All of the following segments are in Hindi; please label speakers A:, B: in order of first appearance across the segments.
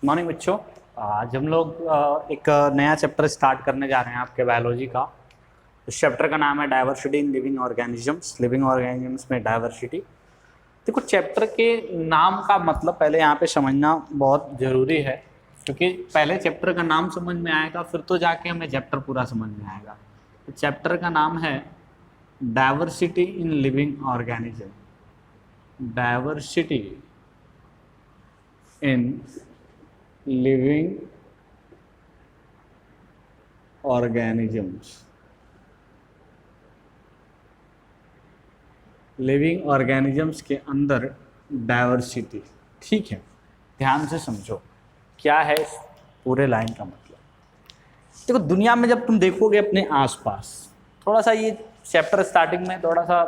A: मॉर्निंग बच्चों। आज हम लोग एक नया चैप्टर स्टार्ट करने जा रहे हैं आपके बायोलॉजी का। इस चैप्टर का नाम है diversity in living organisms. Living organisms में डाइवर्सिटी। देखो, चैप्टर के नाम का मतलब पहले यहाँ पे समझना बहुत ज़रूरी है, क्योंकि पहले चैप्टर का नाम समझ में आएगा फिर तो जाके हमें चैप्टर पूरा समझ में आएगा। तो चैप्टर का नाम है diversity in living organism. Diversity in living organisms. Living organisms के अंदर डाइवर्सिटी। ठीक है, ध्यान से समझो क्या है इस पूरे लाइन का मतलब। देखो, दुनिया में जब तुम देखोगे अपने आसपास, थोड़ा सा ये चैप्टर स्टार्टिंग में थोड़ा सा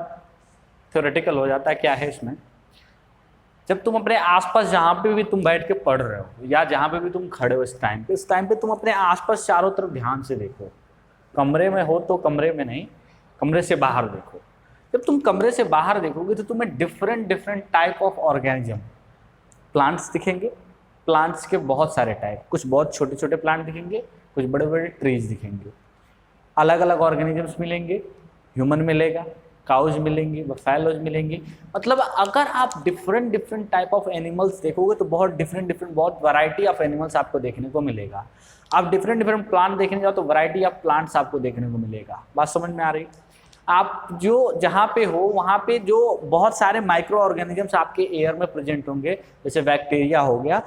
A: थ्योरेटिकल हो जाता है। क्या है इसमें, जब तुम अपने आसपास जहाँ पे भी तुम बैठ के पढ़ रहे हो या जहाँ पे भी तुम खड़े हो इस टाइम पे तुम अपने आसपास चारों तरफ ध्यान से देखो। कमरे में हो तो कमरे में नहीं, कमरे से बाहर देखो। जब तुम कमरे से बाहर देखोगे तो तुम्हें different type of organism, plants दिखेंगे। प्लांट्स के बहुत सारे टाइप, कुछ बहुत छोटे छोटे प्लांट दिखेंगे, कुछ बड़े बड़े ट्रीज दिखेंगे। अलग अलग ऑर्गेनिजम्स मिलेंगे, ह्यूमन मिलेगा, काउज मिलेंगे, बफेलोज मिलेंगे। मतलब अगर आप डिफरेंट टाइप ऑफ एनिमल्स देखोगे तो बहुत बहुत वैरायटी ऑफ एनिमल्स आपको देखने को मिलेगा। आप डिफरेंट प्लांट देखने जाओ तो वैरायटी ऑफ प्लांट्स आपको देखने को मिलेगा। बात समझ में आ रही? आप जो जहाँ पे हो वहाँ पे जो बहुत सारे माइक्रो ऑर्गेनिजम्स आपके एयर में प्रेजेंट होंगे, जैसे बैक्टीरिया हो गया,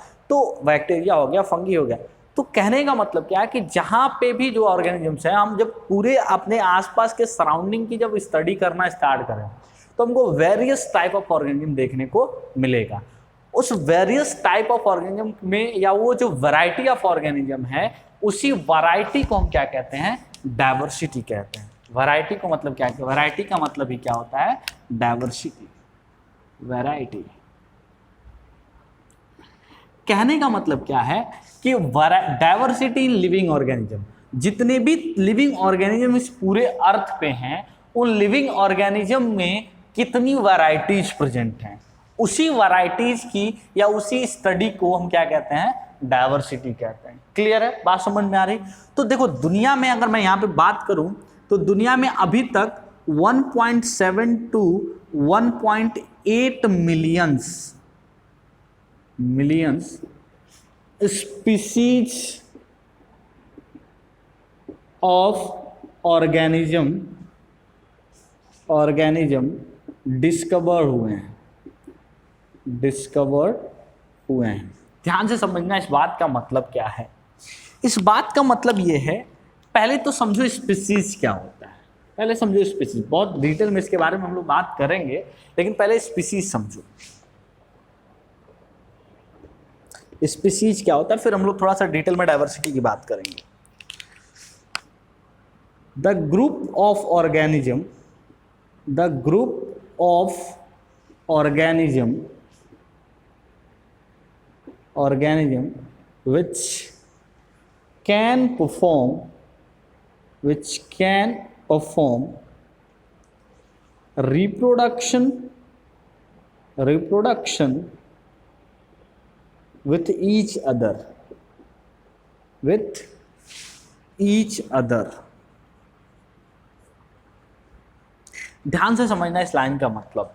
A: फंगी हो गया। तो कहने का मतलब क्या है कि जहाँ पे भी जो ऑर्गेनिजम्स हैं, हम जब पूरे अपने आसपास के सराउंडिंग की जब स्टडी करना स्टार्ट करें तो हमको वेरियस टाइप ऑफ ऑर्गेनिज्म देखने को मिलेगा। उस वेरियस टाइप ऑफ ऑर्गेनिज्म में या वो जो वैरायटी ऑफ ऑर्गेनिज्म है, उसी वैरायटी को हम क्या कहते हैं? डाइवर्सिटी कहते हैं। वैरायटी को मतलब क्या है? वैरायटी का मतलब ही क्या होता है? Diversity, variety. कहने का मतलब क्या है कि डाइवर्सिटी इन लिविंग ऑर्गेनिज्म, जितने भी लिविंग ऑर्गेनिज्म इस पूरे अर्थ पे हैं, उन लिविंग ऑर्गेनिज्म में कितनी वैरायटीज प्रेजेंट हैं, उसी वैरायटीज की या उसी स्टडी को हम क्या कहते हैं? डाइवर्सिटी कहते हैं। क्लियर है? बात समझ में आ रही? तो देखो, दुनिया में अगर मैं यहाँ पे बात करूं तो दुनिया में अभी तक 1.7 to 1.8 millions species of organism discover हुए हैं। ध्यान से समझना इस बात का मतलब क्या है। इस बात का मतलब ये है, पहले तो समझो स्पीसीज क्या होता है। पहले समझो स्पीसीज, बहुत डिटेल में इसके बारे में हम लोग बात करेंगे, लेकिन पहले स्पीसीज समझो। स्पीसीज क्या होता है, फिर हम लोग थोड़ा सा डिटेल में डाइवर्सिटी की बात करेंगे। The group of organism which can perform reproduction with each other ध्यान से समझना इस लाइन का मतलब।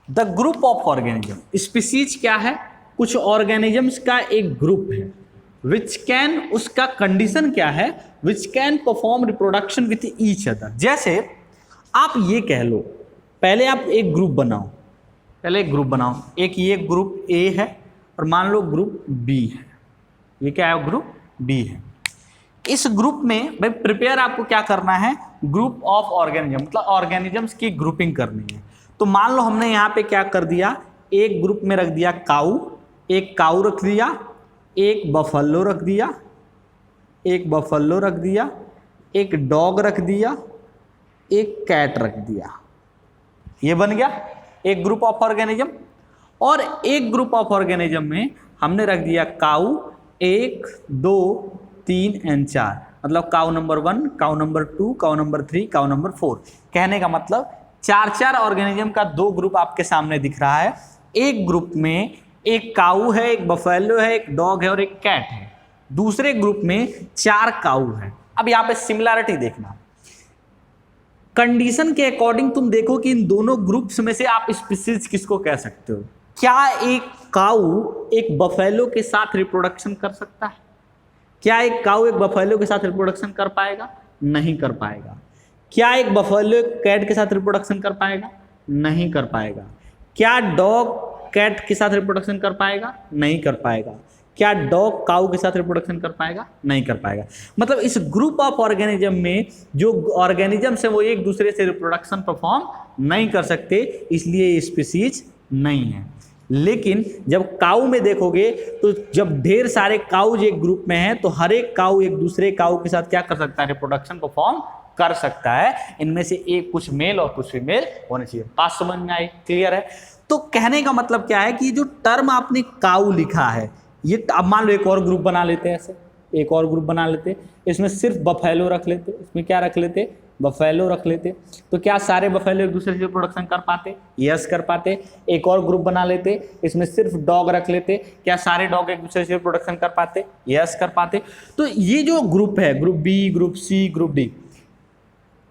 A: The group of organism, species क्या है? कुछ ऑर्गेनिजम्स का एक ग्रुप है। विच कैन, उसका कंडीशन क्या है? Which can perform reproduction with each other. जैसे आप ये कह लो, पहले आप एक ग्रुप बनाओ, एक ये ग्रुप ए है और मान लो ग्रुप बी है। ये क्या है? ग्रुप बी है। इस ग्रुप में भाई प्रिपेयर आपको क्या करना है? ग्रुप ऑफ ऑर्गेनिज्म, मतलब ऑर्गेनिजम्स की ग्रुपिंग करनी है। तो मान लो हमने यहाँ पे क्या कर दिया, एक ग्रुप में रख दिया काऊ, एक काऊ रख दिया, एक बफेलो रख दिया, एक डॉग रख दिया, एक कैट रख दिया। ये बन गया एक ग्रुप ऑफ ऑर्गेनिज्म। और एक ग्रुप ऑफ ऑर्गेनिज्म में हमने रख दिया काऊ 1, 2, 3 और 4, मतलब काऊ नंबर 1, काऊ नंबर 2, काऊ नंबर 3, काऊ नंबर 4। कहने का मतलब 4 ऑर्गेनिज्म का 2 ग्रुप आपके सामने दिख रहा है। एक ग्रुप में एक काऊ है, एक बफेलो है, एक डॉग है और एक कैट है। दूसरे ग्रुप में 4 काऊ है। अब यहाँ पे सिमिलैरिटी देखना, कंडीशन के अकॉर्डिंग तुम देखो कि इन दोनों ग्रुप्स में से आप स्पीसीज किसको कह सकते हो। क्या एक काऊ एक बफेलो के साथ रिप्रोडक्शन कर सकता है? क्या एक काऊ एक बफेलो के साथ रिप्रोडक्शन कर पाएगा? नहीं कर पाएगा। क्या एक बफेलो एक कैट के साथ रिप्रोडक्शन कर पाएगा? नहीं कर पाएगा। क्या डॉग कैट के साथ रिप्रोडक्शन कर पाएगा? नहीं कर पाएगा। क्या डॉग काऊ के साथ रिप्रोडक्शन कर पाएगा? नहीं कर पाएगा। मतलब इस ग्रुप ऑफ ऑर्गेनिज्म में जो ऑर्गेनिजम्स है वो एक दूसरे से रिप्रोडक्शन परफॉर्म नहीं कर सकते, इसलिए ये स्पीसीज नहीं है। लेकिन जब काऊ में देखोगे तो जब ढेर सारे काऊ एक ग्रुप में हैं तो हर एक काऊ एक दूसरे काऊ के साथ क्या कर सकता है? रिप्रोडक्शन परफॉर्म कर सकता है। इनमें से एक कुछ मेल और कुछ फीमेल होने चाहिए। बात समझ में आई? क्लियर है? तो कहने का मतलब क्या है कि जो टर्म आपने काऊ लिखा है, ये अब मान लो एक और ग्रुप बना लेते हैं, ऐसे एक और ग्रुप बना लेते, इसमें सिर्फ बफेलो रख लेते, इसमें क्या रख लेते? बफेलो रख लेते। तो क्या सारे बफेलो एक दूसरे से प्रोडक्शन कर पाते? यस कर पाते। एक और ग्रुप बना लेते, इसमें सिर्फ डॉग रख लेते, क्या सारे डॉग एक दूसरे से प्रोडक्शन कर पाते? यस कर पाते। तो ये जो ग्रुप है, group B, group C, group D,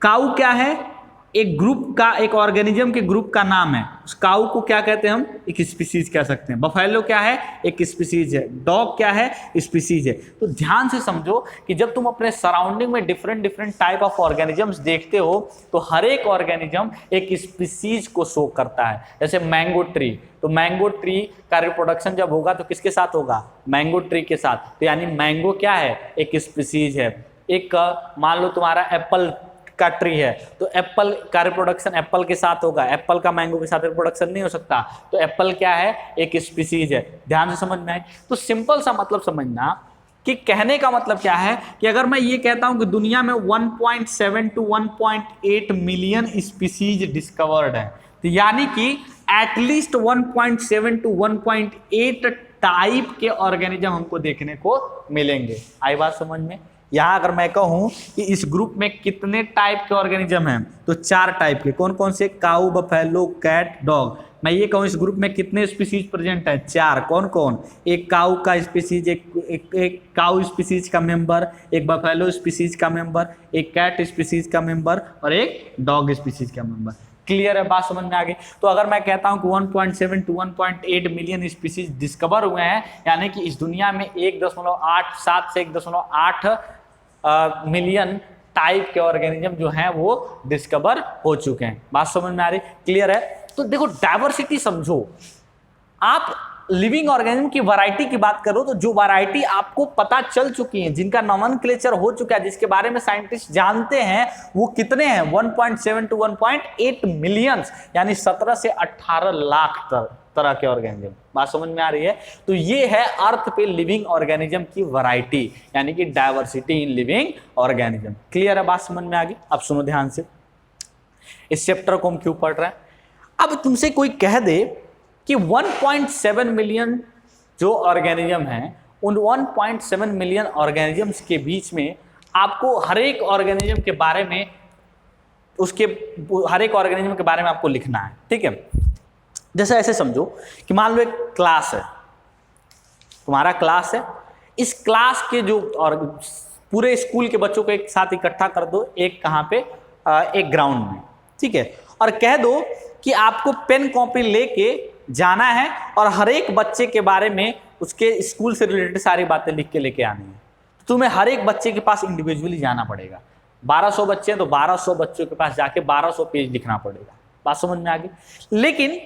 A: काऊ क्या है? एक ग्रुप का, एक ऑर्गेनिज्म के ग्रुप का नाम है। उस काऊ को क्या कहते हैं हम? एक स्पीसीज कह सकते हैं। बफेलो क्या है? एक स्पीसीज है। डॉग क्या है? स्पीसीज है। तो ध्यान से समझो कि जब तुम अपने सराउंडिंग में different different type of organisms देखते हो तो हर एक ऑर्गेनिज्म एक स्पीसीज को शो करता है। जैसे मैंगो ट्री, तो मैंगो ट्री का रिप्रोडक्शन जब होगा तो किसके साथ होगा? मैंगो ट्री के साथ। तो यानी मैंगो क्या है? एक स्पीसीज है। एक मान लो तुम्हारा एप्पल का ट्री है, तो एप्पल का रिप्रोडक्शन एप्पल के साथ होगा। एप्पल का मैंगो के साथ रिप्रोडक्शन नहीं हो सकता, तो एप्पल क्या है? एक स्पीसीज है। ध्यान से समझ में आए? तो सिंपल सा मतलब समझना कि कहने का मतलब क्या है कि अगर मैं ये कहता हूं कि दुनिया में 1.7 to 1.8 मिलियन स्पीसीज डिस्कवर्ड है, तो यानी कि एटलीस्ट 1.7 to 1.8 टाइप के ऑर्गेनिज्म हमको देखने को मिलेंगे। आई बात समझ में? यहाँ अगर मैं कहूँ कि इस ग्रुप में कितने टाइप के ऑर्गेनिज्म हैं, तो 4 टाइप के। कौन कौन से? काऊ, बफेलो, कैट, डॉग। मैं ये कहूँ इस ग्रुप में कितने स्पीसीज प्रेजेंट हैं? 4। कौन कौन? एक काऊ का स्पीसीज, एक काऊ स्पीसीज का मेंबर, एक बफेलो स्पीसीज का मेंबर, एक कैट स्पीसीज का मेंबर और एक डॉग स्पीसीज का मेंबर। क्लियर है? बात समझ में आ गई? तो अगर मैं कहता हूं कि 1.7 to 1.8 मिलियन स्पीसीज डिस्कवर हुए हैं, यानी कि इस दुनिया में 1.87 से 1.8 मिलियन टाइप के ऑर्गेनिज्म जो हैं वो डिस्कवर हो चुके हैं। बात समझ में आ रही? क्लियर है? तो देखो डाइवर्सिटी समझो। आप लिविंग ऑर्गेनिज्म की वैरायटी की बात करो तो जो वैरायटी आपको पता चल चुकी है, जिनका नॉमेनक्लेचर हो चुका है, जिसके बारे में साइंटिस्ट जानते हैं, वो कितने हैं? 1.7 to 1.8 मिलियंस, यानी 17 से 18 लाख तरह के ऑर्गेनिज्म। बात समझ में आ रही है? तो ये है अर्थ पे लिविंग ऑर्गेनिज्म की वैरायटी, यानी कि diversity in living organism. Clear है? बात समझ में आ गई? अब सुनो ध्यान से, इस चैप्टर को हम क्यों पढ़ रहे हैं। अब तुमसे कोई कह दे कि 1.7 मिलियन जो ऑर्गेनिज्म हैं, उन 1.7 मिलियन ऑर्गेनिजम्स के बीच में आपको हर एक ऑर्गेनिज्म के बारे में, उसके हर एक ऑर्गेनिज्म के बारे में आपको लिखना है। ठीक है? जैसे ऐसे समझो कि मान लो एक क्लास है, तुम्हारा क्लास है, इस क्लास के जो और पूरे स्कूल के बच्चों को एक साथ इकट्ठा कर दो, एक कहाँ पे? एक ग्राउंड में। ठीक है? और कह दो कि आपको पेन कॉपी लेके जाना है और हर एक बच्चे के बारे में, उसके स्कूल से रिलेटेड सारी बातें लिख के लेके आनी है। तुम्हें हर एक बच्चे के पास इंडिविजुअली जाना पड़ेगा। 1200 बच्चे हैं तो 1200 बच्चों के पास जाके 1200 पेज लिखना पड़ेगा। बात समझ में आ गई? लेकिन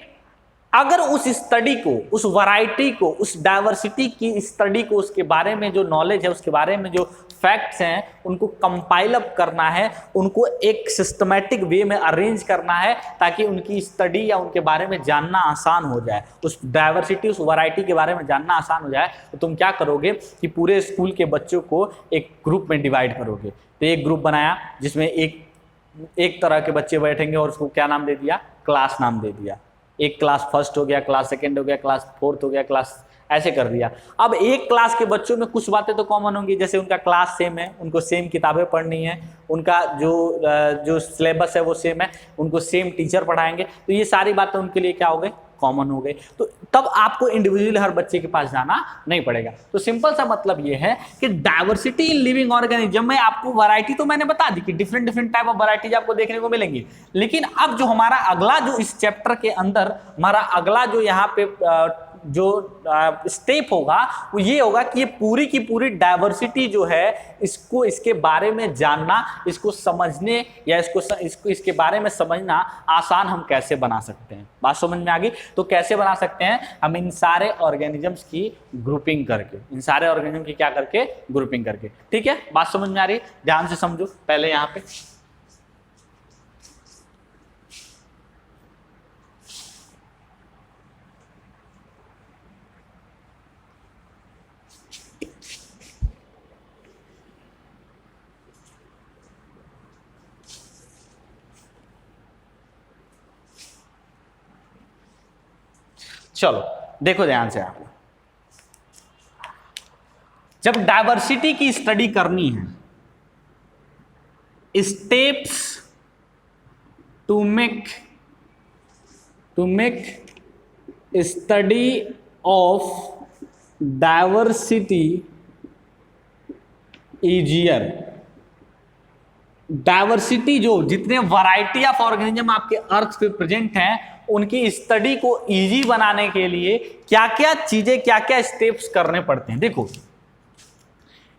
A: अगर उस स्टडी को, उस वैरायटी को, उस डाइवर्सिटी की स्टडी को, उसके बारे में जो नॉलेज है, उसके बारे में जो फैक्ट्स हैं, उनको कंपाइल अप करना है, उनको एक सिस्टमैटिक वे में अरेंज करना है ताकि उनकी स्टडी या उनके बारे में जानना आसान हो जाए, उस डाइवर्सिटी, उस वैरायटी के बारे में जानना आसान हो जाए, तो तुम क्या करोगे कि पूरे स्कूल के बच्चों को एक ग्रुप में डिवाइड करोगे। तो एक ग्रुप बनाया जिसमें एक तरह के बच्चे बैठेंगे और उसको क्या नाम दे दिया? क्लास नाम दे दिया। एक क्लास फर्स्ट हो गया, क्लास सेकंड हो गया, क्लास फोर्थ हो गया, क्लास ऐसे कर दिया। अब एक क्लास के बच्चों में कुछ बातें तो कॉमन होंगी, जैसे उनका क्लास सेम है, उनको सेम किताबें पढ़नी है, उनका जो सिलेबस है वो सेम है, उनको सेम टीचर पढ़ाएंगे, तो ये सारी बातें उनके लिए क्या हो गई? कॉमन हो गए, तो तब आपको इंडिविजुअली हर बच्चे के पास जाना नहीं पड़ेगा। तो सिंपल सा मतलब ये है कि डाइवर्सिटी इन लिविंग ऑर्गेनिज्म में आपको वैरायटी तो मैंने बता दी कि different different type of varieties आपको देखने को मिलेंगी, लेकिन अब जो हमारा अगला जो इस चैप्टर के अंदर हमारा अगला जो यहाँ पे जो स्टेप होगा वो ये होगा कि ये पूरी की पूरी डाइवर्सिटी जो है इसको इसके बारे में जानना, इसको समझने या इसको इसके बारे में समझना आसान हम कैसे बना सकते हैं। बात समझ में आ गई? तो कैसे बना सकते हैं हम? इन सारे ऑर्गेनिजम्स की ग्रुपिंग करके, इन सारे ऑर्गेनिज्म की क्या करके? ग्रुपिंग करके। ठीक है, बात समझ में आ रही? ध्यान से समझो। पहले यहाँ पे चलो देखो ध्यान से, आप जब डाइवर्सिटी की स्टडी करनी है, steps to make study of diversity easier. Diversity जो जितने वैरायटी ऑफ ऑर्गेनिज्म आपके अर्थ पे प्रेजेंट हैं उनकी स्टडी को इजी बनाने के लिए क्या क्या चीजें, क्या क्या स्टेप्स करने पड़ते हैं। देखो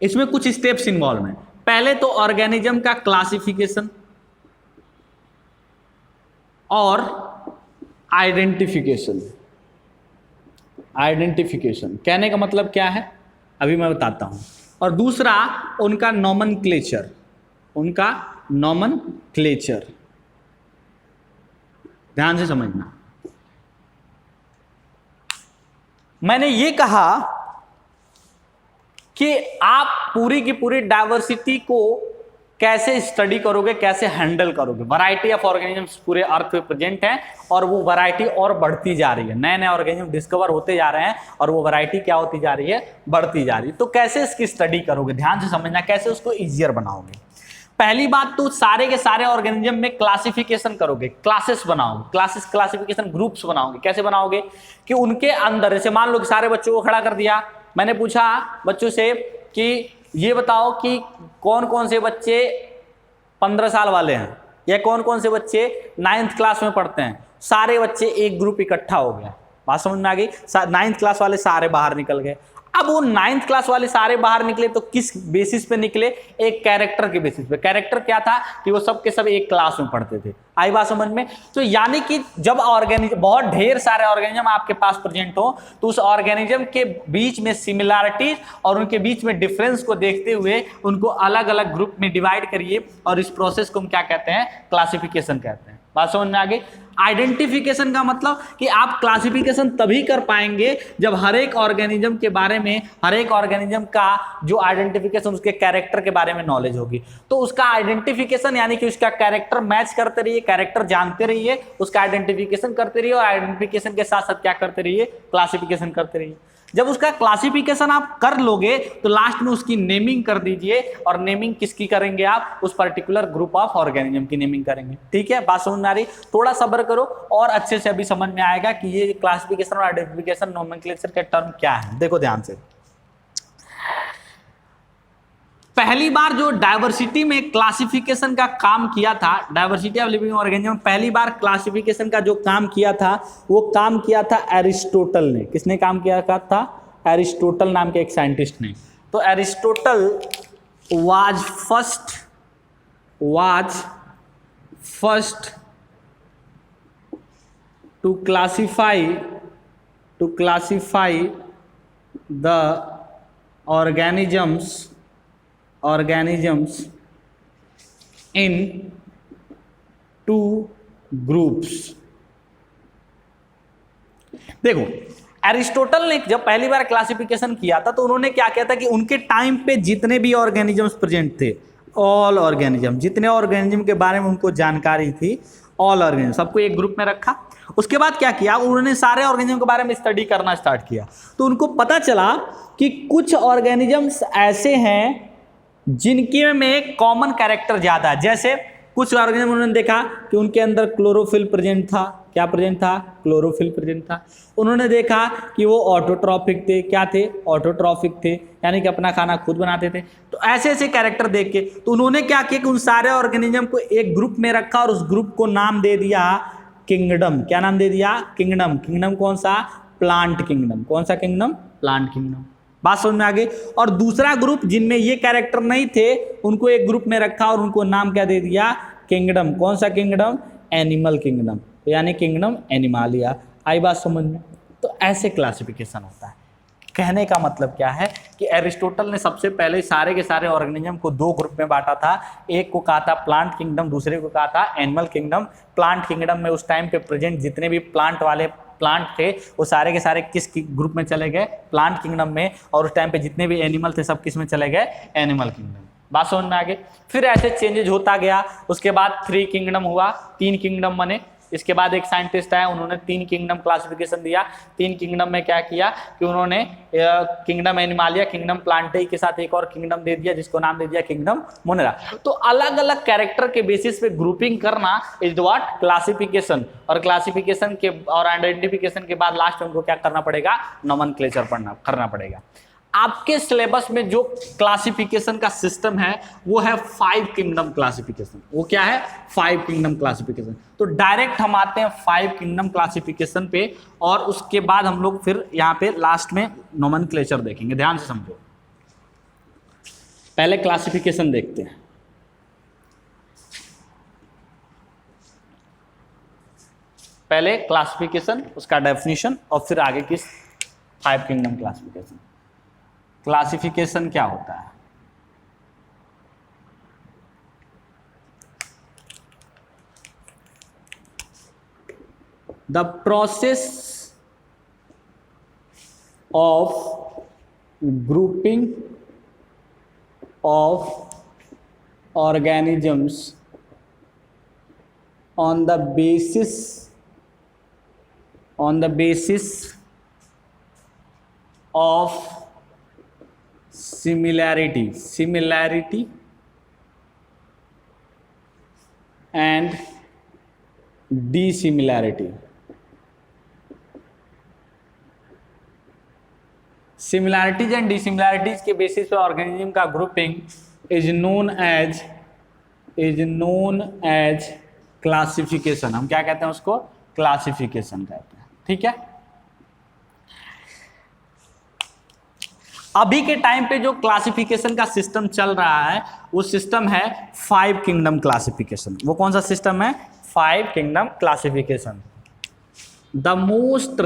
A: इसमें कुछ स्टेप्स इन्वॉल्व हैं। पहले तो ऑर्गेनिज्म का क्लासिफिकेशन और आइडेंटिफिकेशन। आइडेंटिफिकेशन कहने का मतलब क्या है अभी मैं बताता हूं। और दूसरा उनका नॉमेनक्लेचर, उनका नॉमेनक्लेचर। ध्यान से समझना, मैंने ये कहा कि आप पूरी की पूरी डाइवर्सिटी को कैसे स्टडी करोगे, कैसे हैंडल करोगे। वैरायटी ऑफ ऑर्गेनिजम्स पूरे अर्थ पे प्रेजेंट हैं और वो वैरायटी और बढ़ती जा रही है, नए नए ऑर्गेनिज्म डिस्कवर होते जा रहे हैं और वो वैरायटी क्या होती जा रही है? बढ़ती जा रही है। तो कैसे इसकी स्टडी करोगे? ध्यान से समझना, कैसे उसको इजियर बनाओगे। पहली बात तो सारे के सारे ऑर्गेनिज्म में क्लासिफिकेशन करोगे, क्लासेस बनाओगे, क्लासिफिकेशन ग्रुप्स बनाओगे। कैसे बनाओगे? कि उनके अंदर, जैसे मान लो कि सारे बच्चों को खड़ा कर दिया, मैंने पूछा बच्चों से कि ये बताओ कि कौन कौन से बच्चे 15 साल वाले हैं या कौन कौन से बच्चे 9th क्लास में पढ़ते हैं। सारे बच्चे एक ग्रुप इकट्ठा हो गया। बात समझ में आ गई? 9th क्लास वाले सारे बाहर निकल गए। अब वो 9th क्लास वाले सारे बाहर निकले तो किस बेसिस पे निकले? एक कैरेक्टर के बेसिस पे। कैरेक्टर क्या था? कि वो सब के सब एक क्लास में पढ़ते थे। आई बात समझ में? तो यानी कि जब ऑर्गेनिज्म, बहुत ढेर सारे ऑर्गेनिज्म आपके पास प्रेजेंट हो तो उस ऑर्गेनिज्म के बीच में सिमिलैरिटीज और उनके बीच में डिफरेंस को देखते हुए उनको अलग अलग ग्रुप में डिवाइड करिए और इस प्रोसेस को हम क्या कहते हैं? क्लासिफिकेशन कहते हैं। बात समझ में आ गई? आइडेंटिफिकेशन का मतलब कि आप क्लासिफिकेशन तभी कर पाएंगे जब हर एक ऑर्गेनिज्म के बारे में, हर एक ऑर्गेनिज्म का जो आइडेंटिफिकेशन, उसके कैरेक्टर के बारे में नॉलेज होगी। तो उसका आइडेंटिफिकेशन यानी कि उसका कैरेक्टर मैच करते रहिए, कैरेक्टर जानते रहिए, उसका आइडेंटिफिकेशन करते रहिए और आइडेंटिफिकेशन के साथ साथ क्या करते रहिए? क्लासिफिकेशन करते रहिए। जब उसका क्लासिफिकेशन आप कर लोगे तो लास्ट में उसकी नेमिंग कर दीजिए। और नेमिंग किसकी करेंगे आप? उस पर्टिकुलर ग्रुप ऑफ ऑर्गेनिज्म की नेमिंग करेंगे। ठीक है, बात समझ में आ रही? थोड़ा सब्र करो और अच्छे से अभी समझ में आएगा कि ये क्लासिफिकेशन और आइडेंटिफिकेशन, नोमेनक्लेचर के टर्म क्या है। देखो ध्यान से, पहली बार जो डाइवर्सिटी में क्लासिफिकेशन का काम किया था, डाइवर्सिटी ऑफ लिविंग ऑर्गेनिज्म, पहली बार क्लासिफिकेशन का जो काम किया था वो काम किया था एरिस्टोटल ने। किसने काम किया था? एरिस्टोटल नाम के एक साइंटिस्ट ने। तो Aristotle was first to classify the organisms in 2 groups। देखो एरिस्टोटल ने जब पहली बार क्लासिफिकेशन किया था तो उन्होंने क्या किया था कि उनके टाइम पे जितने भी ऑर्गेनिजम्स प्रेजेंट थे, ऑल ऑर्गेनिज्म, जितने ऑर्गेनिज्म के बारे में उनको जानकारी थी, ऑल ऑर्गेनिज्म सबको एक ग्रुप में रखा। उसके बाद क्या किया? उन्होंने सारे ऑर्गेनिज्म के बारे में स्टडी करना स्टार्ट किया। तो उनको पता चला कि कुछ ऑर्गेनिजम्स ऐसे हैं जिनके में कॉमन कैरेक्टर ज्यादा है। जैसे कुछ ऑर्गेनिज्म उन्होंने देखा कि उनके अंदर क्लोरोफिल प्रेजेंट था। क्या प्रेजेंट था? क्लोरोफिल प्रेजेंट था। उन्होंने देखा कि वो ऑटोट्रॉफिक थे। क्या थे? ऑटोट्रॉफिक थे, यानी कि अपना खाना खुद बनाते थे। तो ऐसे ऐसे कैरेक्टर देख के तो उन्होंने क्या किया कि उन सारे ऑर्गेनिज्म को एक ग्रुप में रखा और उस ग्रुप को नाम दे दिया किंगडम। क्या नाम दे दिया? किंगडम। किंगडम कौन सा? Plant kingdom. कौन सा किंगडम? Plant kingdom. बात समझ में आ गई। और दूसरा ग्रुप जिनमें ये कैरेक्टर नहीं थे उनको एक ग्रुप में रखा और उनको नाम क्या दे दिया? किंगडम। कौन सा किंगडम? एनिमल किंगडम, यानी किंगडम एनिमालिया। आई बात समझ में? तो ऐसे क्लासिफिकेशन होता है। कहने का मतलब क्या है कि एरिस्टोटल ने सबसे पहले सारे के सारे ऑर्गेनिज्म को दो ग्रुप में बांटा था। एक को कहा था प्लांट किंगडम, दूसरे को कहा था एनिमल किंगडम। प्लांट किंगडम में उस टाइम पे प्रेजेंट जितने भी प्लांट वाले प्लांट थे वो सारे के सारे किस ग्रुप में चले गए? प्लांट किंगडम में। और उस टाइम पे जितने भी एनिमल थे सब किस में चले गए? Animal kingdom. बात समझ में आ गई। फिर ऐसे चेंजेज होता गया। उसके बाद 3 किंगडम हुआ, 3 किंगडम बने। इसके बाद एक साइंटिस्ट आया, उन्होंने 3 किंगडम क्लासिफिकेशन दिया। 3 किंगडम में क्या किया कि उन्होंने किंगडम एनिमालिया, किंगडम प्लांटेई के साथ एक और किंगडम दे दिया जिसको नाम दे दिया किंगडम मोनेरा। तो अलग अलग कैरेक्टर के बेसिस पे ग्रुपिंग करना इज व्हाट? क्लासिफिकेशन। और क्लासिफिकेशन के और आइडेंटिफिकेशन के बाद लास्ट में उनको क्या करना पड़ेगा? नोमेनक्लेचर करना पड़ेगा। आपके सिलेबस में जो क्लासिफिकेशन का सिस्टम है वो है 5 किंगडम क्लासिफिकेशन। वो क्या है? 5 किंगडम क्लासिफिकेशन। तो डायरेक्ट हम आते हैं 5 किंगडम क्लासिफिकेशन पे और उसके बाद हम लोग फिर यहाँ पे लास्ट में नोमेनक्लेचर देखेंगे। ध्यान से समझो। पहले क्लासिफिकेशन देखते हैं। पहले क्लासिफिकेशन, उसका डेफिनेशन और फिर आगे की 5 किंगडम क्लासिफिकेशन। क्लासिफिकेशन क्या होता है? The process of grouping of organisms on the basis of similarity and dissimilarity. Similarities and dissimilarities के बेसिस पे ऑर्गेनिज्म का grouping is known as classification. हम क्या कहते हैं उसको? क्लासिफिकेशन कहते हैं। ठीक है। अभी के टाइम पे जो क्लासिफिकेशन का सिस्टम चल रहा है वो सिस्टम है 5 किंगडम क्लासिफिकेशन। वो कौन सा सिस्टम है? 5 kingdom classification. The most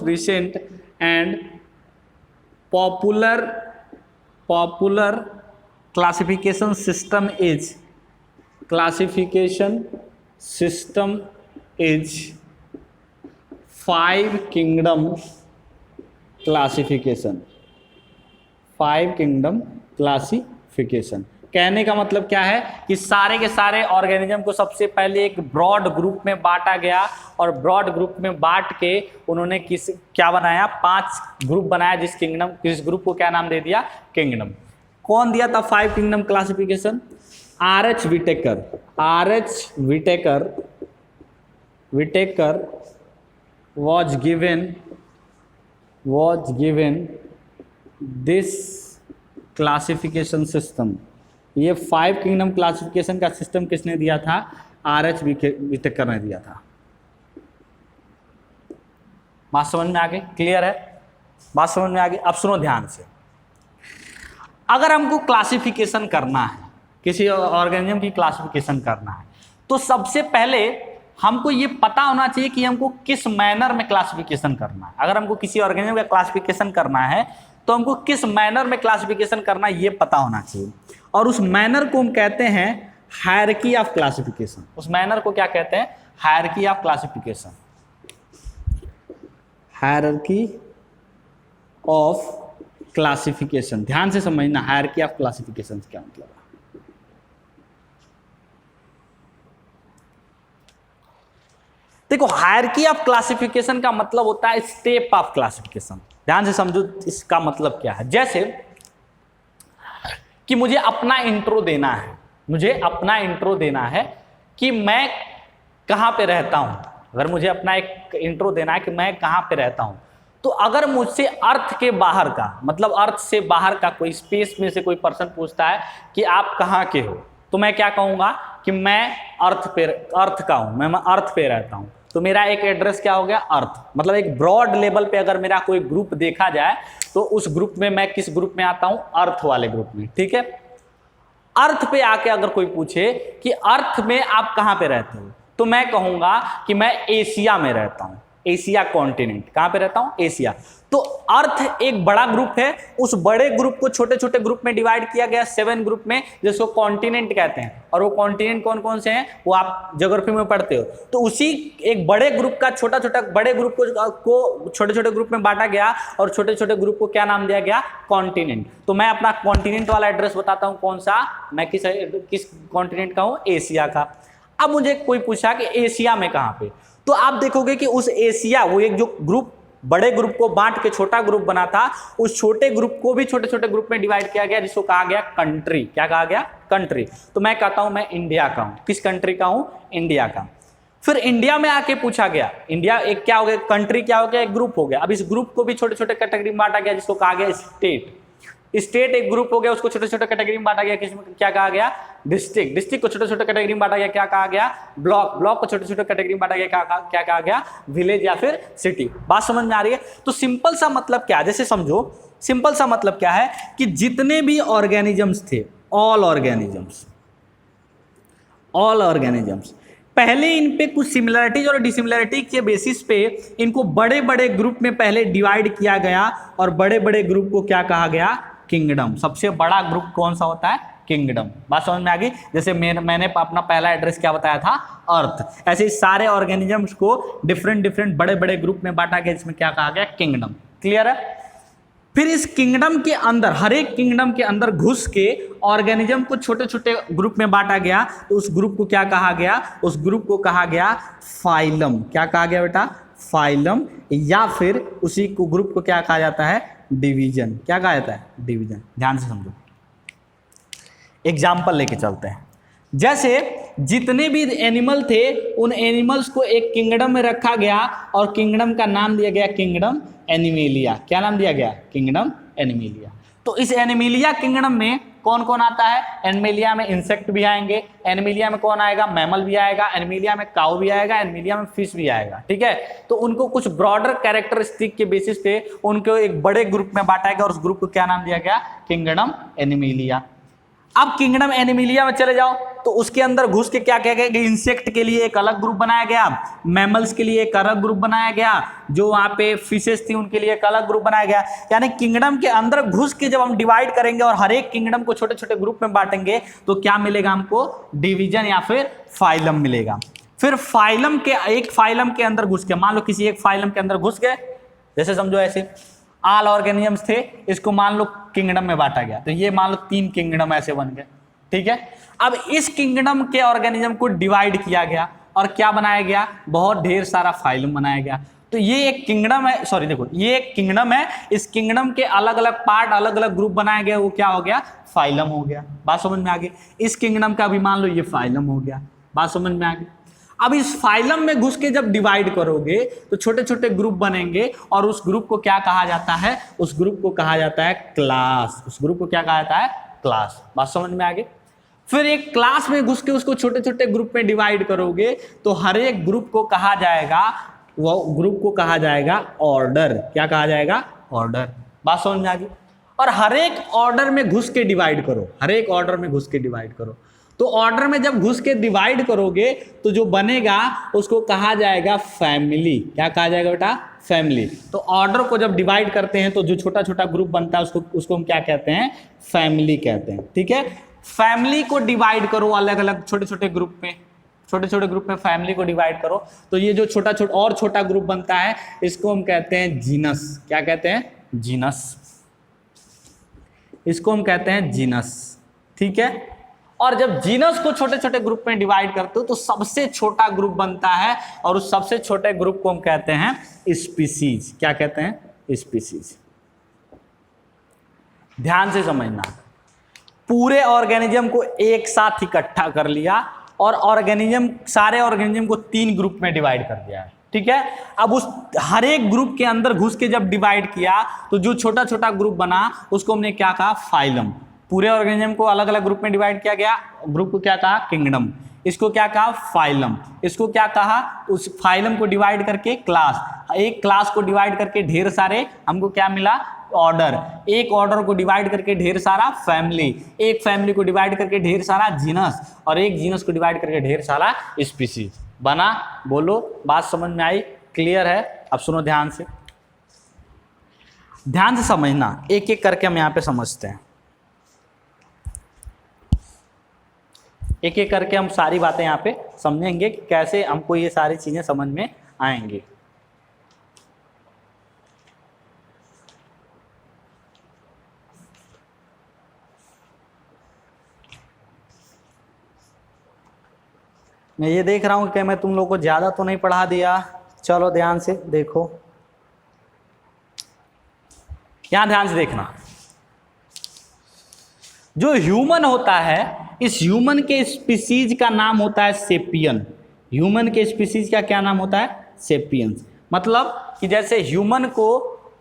A: recent and popular classification system is 5 kingdom classification। 5 kingdom classification. कहने का मतलब क्या है कि सारे के सारे ऑर्गेनिज्म को सबसे पहले एक ब्रॉड ग्रुप में बांटा गया और ब्रॉड ग्रुप में बांट के उन्होंने क्या बनाया? 5 ग्रुप बनाया। जिस ग्रुप को क्या नाम दे दिया? किंगडम। कौन दिया था 5 kingdom classification? R.H. Whittaker was given this classification system. ये 5 किंगडम क्लासिफिकेशन का सिस्टम किसने दिया था? R.H. Whittaker ने दिया था। बात समझ में आ गई? क्लियर है? बात समझ में आ गई? अब सुनो ध्यान से। अगर हमको क्लासिफिकेशन करना है, किसी ऑर्गेनिज्म की क्लासिफिकेशन करना है, तो सबसे पहले हमको ये पता होना चाहिए कि हमको किस मैनर में क्लासिफिकेशन करना है। अगर हमको किसी ऑर्गेनिज्म का क्लासिफिकेशन करना है तो हमको किस मैनर में क्लासिफिकेशन करना है ये पता होना चाहिए। और उस मैनर को हम कहते हैं हायरार्की ऑफ क्लासिफिकेशन। उस मैनर को क्या कहते हैं? Hierarchy of classification. Hierarchy of classification. ध्यान से समझना हायरार्की ऑफ क्लासिफिकेशन क्या मतलब है। तो देखो हायरार्की ऑफ क्लासिफिकेशन का मतलब होता है स्टेप ऑफ क्लासिफिकेशन। ध्यान से समझो इसका मतलब क्या है। जैसे कि मुझे अपना इंट्रो देना है, मुझे अपना इंट्रो देना है कि मैं कहाँ पे रहता हूँ। अगर मुझे अपना एक इंट्रो देना है कि मैं कहाँ पे रहता हूँ, तो अगर मुझसे अर्थ के बाहर का, मतलब अर्थ से बाहर का कोई स्पेस में से कोई पर्सन पूछता है कि आप कहाँ के हो, तो मैं क्या कहूँगा कि मैं अर्थ का हूँ, मैं अर्थ पे रहता हूँ। तो मेरा एक एड्रेस क्या हो गया, अर्थ। मतलब एक ब्रॉड लेवल पे अगर मेरा कोई ग्रुप देखा जाए तो उस ग्रुप में मैं किस ग्रुप में आता हूँ, अर्थ वाले ग्रुप में। ठीक है, अर्थ पे आके अगर कोई पूछे कि अर्थ में आप कहाँ पे रहते हो, तो मैं कहूंगा कि मैं एशिया में रहता हूँ। एशिया कॉन्टिनेंट, कहाँ पे रहता हूँ, एशिया। तो अर्थ एक बड़ा ग्रुप है, उस बड़े ग्रुप को छोटे छोटे ग्रुप में डिवाइड किया गया 7 ग्रुप में, जिसको कॉन्टिनेंट कहते हैं। और वो कॉन्टिनेंट कौन कौन से हैं वो आप ज्योग्राफी में पढ़ते हो। तो उसी एक बड़े ग्रुप का छोटा छोटा, बड़े ग्रुप को छोटे छोटे ग्रुप में बांटा गया और छोटे छोटे ग्रुप को क्या नाम दिया गया, कॉन्टिनेंट। तो मैं अपना कॉन्टिनेंट वाला एड्रेस बताता हूँ, कौन सा, मैं किस कॉन्टिनेंट का हूँ, एशिया का। अब मुझे कोई पूछा कि एशिया में कहाँ पे, तो आप देखोगे कि उस एशिया, वो एक जो ग्रुप बड़े ग्रुप को बांट के छोटा ग्रुप बना था, उस छोटे ग्रुप को भी छोटे छोटे ग्रुप में डिवाइड किया गया, जिसको कहा गया कंट्री। क्या कहा गया, कंट्री। तो मैं कहता हूं मैं इंडिया का हूं। किस कंट्री का हूं, इंडिया का। फिर इंडिया में आके पूछा गया, इंडिया एक क्या हो गया, कंट्री क्या हो गया, एक ग्रुप हो गया। अब इस ग्रुप को भी छोटे छोटे कैटेगरी में बांटा गया, जिसको कहा गया स्टेट। स्टेट एक ग्रुप हो गया, उसको छोटे छोटे कैटेगरी में बांटा गया, किसमें क्या कहा गया, डिस्ट्रिक्ट। डिस्ट्रिक्ट को छोटे छोटे कैटेगरी में बांटा गया, क्या कहा गया, ब्लॉक। ब्लॉक को छोटे छोटे कैटेगरी में बांटा गया, क्या कहा गया, विलेज या फिर सिटी। बात समझ में आ रही है। तो सिंपल सा मतलब क्या है, जैसे समझो, सिंपल सा मतलब क्या है कि जितने भी ऑर्गेनिजम्स थे, ऑल ऑर्गेनिजम्स, पहले इन पे कुछ सिमिलरिटीज और डिसिमिलरिटी के बेसिस पे इनको बड़े बड़े ग्रुप में पहले डिवाइड किया गया, और बड़े बड़े ग्रुप को क्या कहा गया, किंगडम। सबसे बड़ा ग्रुप कौन सा होता है, किंगडम। बात समझ में आ गई। जैसे मैंने अपना पहला एड्रेस क्या बताया था, अर्थ। ऐसे ही सारे ऑर्गेनिजम्स को डिफरेंट बड़े बड़े ग्रुप में बांटा गया, जिसमें क्या कहा गया, किंगडम। क्लियर है। फिर इस किंगडम के अंदर, हर एक किंगडम के अंदर घुस के ऑर्गेनिज्म को छोटे छोटे ग्रुप में बांटा गया, तो उस ग्रुप को क्या कहा गया, उस ग्रुप को कहा गया फाइलम। क्या कहा गया बेटा, फाइलम। या फिर उसी को ग्रुप को क्या कहा जाता है, डिवीजन। क्या कहा जाता है, डिवीजन। ध्यान से समझो, एग्जाम्पल लेके चलते हैं। जैसे जितने भी एनिमल थे, उन एनिमल्स को एक किंगडम में रखा गया, और किंगडम का नाम दिया गया किंगडम एनिमेलिया। क्या नाम दिया गया, किंगडम एनिमेलिया। तो इस एनिमेलिया किंगडम में कौन कौन आता है, एनिमेलिया में इंसेक्ट भी आएंगे, एनिमेलिया में कौन आएगा, मैमल भी आएगा, एनिमेलिया में काऊ भी आएगा, एनिमेलिया में फिश भी आएगा। ठीक है। तो उनको कुछ ब्रॉडर कैरेक्टरिस्टिक के बेसिस पे उनको एक बड़े ग्रुप में बांटा गया, और उस ग्रुप को क्या नाम दिया गया, किंगडम एनिमेलिया। अब किंगडम एनिमेलिया में चले जाओ, तो उसके अंदर घुस के क्या कहा गया कि इंसेक्ट के लिए एक अलग ग्रुप बनाया गया, मैमल्स के लिए एक अलग ग्रुप बनाया गया, जो वहां पे फिशेस थी उनके लिए एक अलग ग्रुप बनाया गया। यानी किंगडम के अंदर घुस के जब हम डिवाइड करेंगे और हर एक किंगडम को छोटे छोटे ग्रुप में बांटेंगे, तो क्या मिलेगा हमको, डिवीजन या फिर फाइलम मिलेगा। फिर फाइलम के, एक फाइलम के अंदर घुस के, मान लो किसी एक फाइलम के अंदर घुस गए, जैसे समझो ऐसे ऑल ऑर्गेनिजम्स थे, इसको मान लो किंगडम में बांटा गया, तो ये मान लो 3 किंगडम ऐसे बन गए। ठीक है। अब इस किंगडम के ऑर्गेनिज्म को डिवाइड किया गया, और क्या बनाया गया, बहुत ढेर सारा फाइलम बनाया गया। तो ये एक किंगडम है, सॉरी देखो, ये एक किंगडम है, इस किंगडम के अलग अलग पार्ट, अलग अलग ग्रुप बनाया गया, वो क्या हो गया, फाइलम हो गया। बात समझ में आ गई। इस किंगडम का भी मान लो ये फाइलम हो गया। बात समझ में आ गई। अब इस फाइलम में घुस के जब डिवाइड करोगे, तो छोटे छोटे ग्रुप बनेंगे, और उस ग्रुप को क्या कहा जाता है, उस ग्रुप को कहा जाता है क्लास। उस ग्रुप को क्या कहा जाता है, क्लास। बात समझ में आ गई। फिर एक क्लास में घुस के उसको छोटे छोटे ग्रुप में डिवाइड करोगे, तो हर एक ग्रुप को कहा जाएगा, वो ग्रुप को कहा जाएगा ऑर्डर। क्या कहा जाएगा, ऑर्डर। बात समझ में आ गई। और हर एक ऑर्डर में घुस के डिवाइड करो, हर एक ऑर्डर में घुस के डिवाइड करो। तो ऑर्डर में जब घुस के डिवाइड करोगे, तो जो बनेगा उसको कहा जाएगा फैमिली। क्या कहा जाएगा बेटा, फैमिली। तो ऑर्डर को जब डिवाइड करते हैं, तो जो छोटा छोटा ग्रुप बनता है, उसको हम क्या कहते हैं, फैमिली कहते हैं। ठीक है। फैमिली को डिवाइड करो अलग अलग छोटे छोटे ग्रुप में, छोटे छोटे ग्रुप में फैमिली को डिवाइड करो, तो ये जो छोटा छोटा और छोटा ग्रुप बनता है, इसको हम कहते हैं जीनस। क्या कहते हैं, जीनस। इसको हम कहते हैं जीनस। ठीक है। और जब जीनस को छोटे छोटे ग्रुप में डिवाइड करते हो तो सबसे छोटा ग्रुप बनता है, और उस सबसे छोटे ग्रुप को हम कहते हैं स्पीसीज। क्या कहते हैं? स्पीसीज। ध्यान से समझना, पूरे ऑर्गेनिज्म को एक साथ इकट्ठा कर लिया और सारे ऑर्गेनिज्म को 3 ग्रुप में डिवाइड कर दिया है, ठीक है। अब उस हर एक ग्रुप के अंदर घुस के जब डिवाइड किया तो जो छोटा छोटा ग्रुप बना उसको हमने क्या कहा? फाइलम। पूरे ऑर्गेनिज्म को अलग अलग ग्रुप में डिवाइड किया गया, ग्रुप को क्या कहा? किंगडम। इसको क्या कहा? फाइलम। इसको क्या कहा? उस फाइलम को डिवाइड करके क्लास। एक क्लास को डिवाइड करके ढेर सारे हमको क्या मिला? ऑर्डर। एक ऑर्डर को डिवाइड करके ढेर सारा फैमिली। एक फैमिली को डिवाइड करके ढेर सारा जीनस, और एक जीनस को डिवाइड करके ढेर सारा स्पीसीज बना। बोलो, बात समझ में आई? क्लियर है? अब सुनो ध्यान से, ध्यान से समझना, एक एक करके हम यहां पे समझते हैं। एक एक करके हम सारी बातें यहाँ पे समझेंगे कि कैसे हमको ये सारी चीजें समझ में आएंगी। मैं ये देख रहा हूँ कि मैं तुम लोग को ज्यादा तो नहीं पढ़ा दिया। चलो ध्यान से देखो, यहां ध्यान से देखना। जो ह्यूमन होता है, इस ह्यूमन के स्पीसीज का नाम होता है सेपियन। ह्यूमन के स्पीसीज का क्या नाम होता है? सेपियंस। मतलब कि जैसे ह्यूमन को,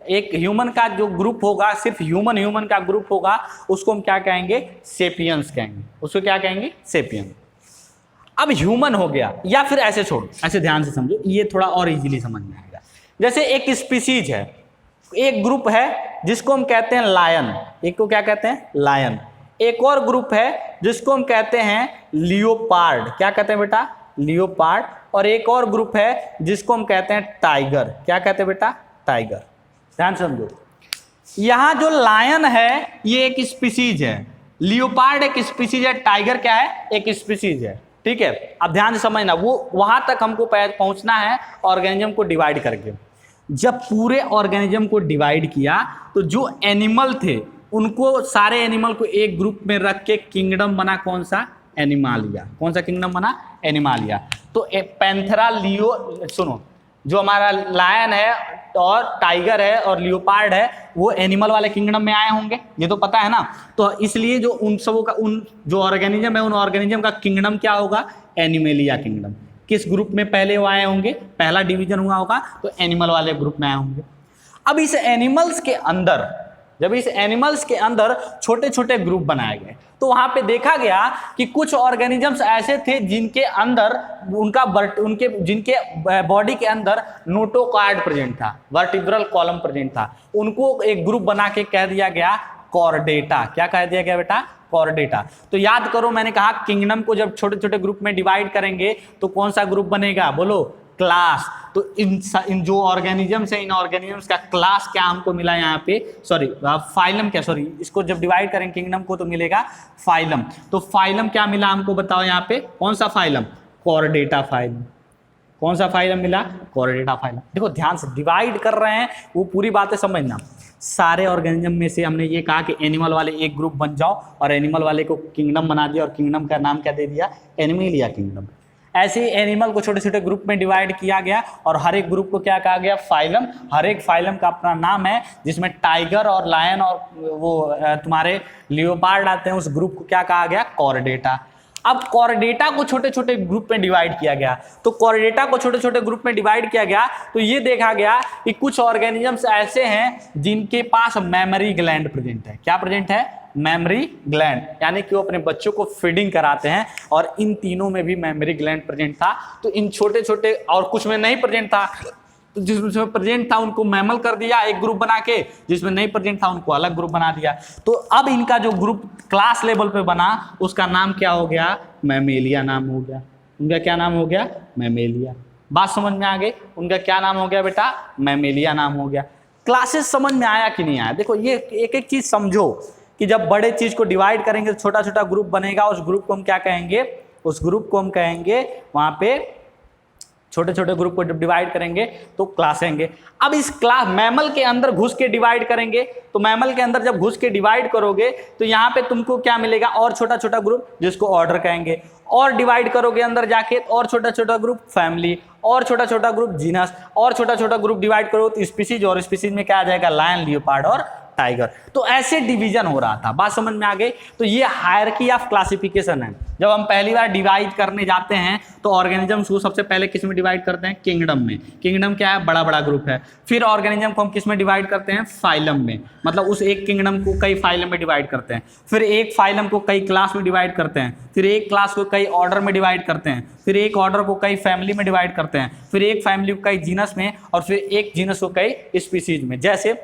A: एक ह्यूमन का जो ग्रुप होगा, सिर्फ ह्यूमन का ग्रुप होगा, उसको हम क्या कहेंगे? सेपियंस कहेंगे। उसको क्या कहेंगे? सेपियन। अब ह्यूमन हो गया, या फिर ऐसे छोड़ो, ऐसे ध्यान से समझो, ये थोड़ा और इजीली समझ में आएगा। जैसे एक स्पीसीज है, एक ग्रुप है जिसको हम कहते हैं लायन। एक को क्या कहते हैं? लायन। एक और ग्रुप है जिसको हम कहते हैं लियोपार्ड। क्या कहते हैं बेटा? लियोपार्ड। और एक और ग्रुप है जिसको हम कहते हैं टाइगर। क्या कहते हैं बेटा? टाइगर। ध्यान समझो, यहां जो लायन है ये एक स्पीसीज है, लियोपार्ड एक स्पीसीज है, टाइगर क्या है? एक स्पीसीज है, ठीक है। अब ध्यान से समझना, वो वहां तक हमको पहुंचना है ऑर्गेनिज्म को डिवाइड करके। जब पूरे ऑर्गेनिज्म को डिवाइड किया तो जो एनिमल थे उनको, सारे एनिमल को एक ग्रुप में रख के किंगडम बना। कौन सा? एनिमालिया। कौन सा किंगडम बना? एनिमालिया। तो पैंथेरा, लियो, सुनो, जो हमारा लायन है और टाइगर है और लियोपार्ड है, वो एनिमल वाले किंगडम में आए होंगे, ये तो पता है ना। तो इसलिए जो उन सबों का, उन जो ऑर्गेनिज्म है, उन ऑर्गेनिज्म का किंगडम क्या होगा? Animalia kingdom. किस ग्रुप में पहले वो आए होंगे? पहला डिवीजन हुआ होगा तो एनिमल वाले ग्रुप में आए होंगे। अब इस एनिमल्स के अंदर, जब इस एनिमल्स के अंदर छोटे छोटे ग्रुप बनाए गए तो वहां पे देखा गया कि कुछ ऑर्गेनिजम्स ऐसे थे जिनके अंदर जिनके बॉडी के अंदर नोटोकॉर्ड प्रेजेंट था, वर्टिब्रल कॉलम प्रेजेंट था। उनको एक ग्रुप बना के कह दिया गया कॉर्डेटा। क्या कह दिया गया बेटा? कॉर्डेटा। तो याद करो, मैंने कहा किंगडम को जब छोटे छोटे ग्रुप में डिवाइड करेंगे तो कौन सा ग्रुप बनेगा? बोलो, क्लास। तो इन जो ऑर्गेनिजम्स है, इन ऑर्गेनिजम्स का क्लास क्या हमको मिला यहाँ पे? सॉरी, फाइलम क्या, सॉरी, इसको जब डिवाइड करेंगे किंगडम को तो मिलेगा फाइलम। तो फाइलम क्या मिला हमको? बताओ यहाँ पे, कौन सा फाइलम? Chordata phylum. कौन सा फाइलम मिला? Chordata phylum. देखो ध्यान से, डिवाइड कर रहे हैं, वो पूरी बातें समझना। सारे ऑर्गेनिज्म में से हमने ये कहा कि एनिमल वाले एक ग्रुप बन जाओ, और एनिमल वाले को किंगडम बना दिया, और किंगडम का नाम क्या दे दिया? Animalia kingdom. ऐसे ही एनिमल को छोटे छोटे ग्रुप में डिवाइड किया गया, और हर एक ग्रुप को क्या कहा गया? फाइलम। हर एक फाइलम का अपना नाम है, जिसमें टाइगर और लायन और वो तुम्हारे लियोपार्ड आते हैं। उस ग्रुप को क्या कहा गया? कॉर्डेटा। अब कॉर्डेटा को छोटे छोटे ग्रुप में डिवाइड किया गया। तो कॉर्डेटा को छोटे छोटे ग्रुप में डिवाइड किया गया तो ये देखा गया कि कुछ ऑर्गेनिजम्स ऐसे हैं जिनके पास मेमोरी ग्लैंड प्रेजेंट है। क्या प्रेजेंट है? मेमोरी ग्लैंड, यानी कि वो अपने बच्चों को फीडिंग कराते हैं, और इन तीनों में भी मेमोरी ग्लैंड प्रेजेंट था। तो इन छोटे छोटे, और कुछ में नहीं प्रेजेंट था, तो जिसमें प्रेजेंट था उनको मैमल कर दिया एक ग्रुप बना के, जिसमें नहीं प्रेजेंट था उनको अलग ग्रुप बना दिया। तो अब इनका जो ग्रुप क्लास लेवल पे बना उसका नाम क्या हो गया? मैमेलिया नाम हो गया। उनका क्या नाम हो गया? मैमेलिया। बात समझ में आ गई? उनका क्या नाम हो गया बेटा? मैमेलिया नाम हो गया। क्लासेस समझ में आया कि नहीं आया? देखो, ये एक एक चीज समझो कि जब बड़े चीज को डिवाइड करेंगे तो छोटा छोटा ग्रुप बनेगा। उस ग्रुप को हम क्या कहेंगे? उस ग्रुप को हम कहेंगे वहां पे छोटे छोटे ग्रुप को जब डिवाइड करेंगे तो क्लास आएंगे। अब इस क्लास मैमल के अंदर घुस के डिवाइड करेंगे, तो मैमल के अंदर जब घुस के डिवाइड करोगे तो यहाँ पे तुमको क्या मिलेगा, और छोटा छोटा ग्रुप जिसको ऑर्डर कहेंगे, और डिवाइड करोगे अंदर जाके और छोटा छोटा ग्रुप फैमिली, और छोटा छोटा ग्रुप जीनस, और छोटा छोटा ग्रुप डिवाइड करो तो स्पीसीज, और स्पीसीज में क्या आ जाएगा, लायन, लियोपार्ड और टाइगर। तो ऐसे डिवीजन हो रहा था, बात समझ में आ गई। तो ये हायरार्की ऑफ क्लासिफिकेशन है। जब हम पहली बार डिवाइड करने जाते हैं तो ऑर्गेनिजम्स को सबसे पहले किस में डिवाइड करते हैं, किंगडम में। किंगडम क्या है, बड़ा बड़ा ग्रुप है। फिर ऑर्गेनिज्म को हम किस में डिवाइड करते हैं, फाइलम में, मतलब उस एक किंगडम को कई फाइलम में डिवाइड करते हैं। फिर एक फाइलम को कई क्लास में डिवाइड करते हैं। फिर एक क्लास को कई ऑर्डर में डिवाइड करते हैं। फिर एक ऑर्डर को कई फैमिली में डिवाइड करते हैं। फिर एक फैमिली को कई जीनस में, और फिर एक जीनस को कई स्पीसीज में। जैसे